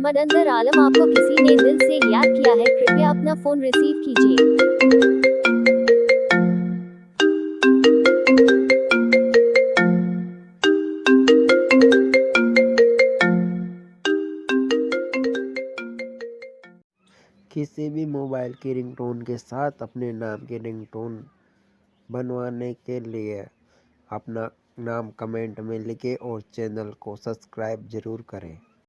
मोहम्मद अंदर आलम आपको किसी ने दिल से याद किया है, कृपया अपना फोन रिसीव कीजिए। किसी भी मोबाइल की रिंगटोन के साथ अपने नाम की रिंगटोन बनवाने के लिए अपना नाम कमेंट में लिखें और चैनल को सब्सक्राइब जरूर करें।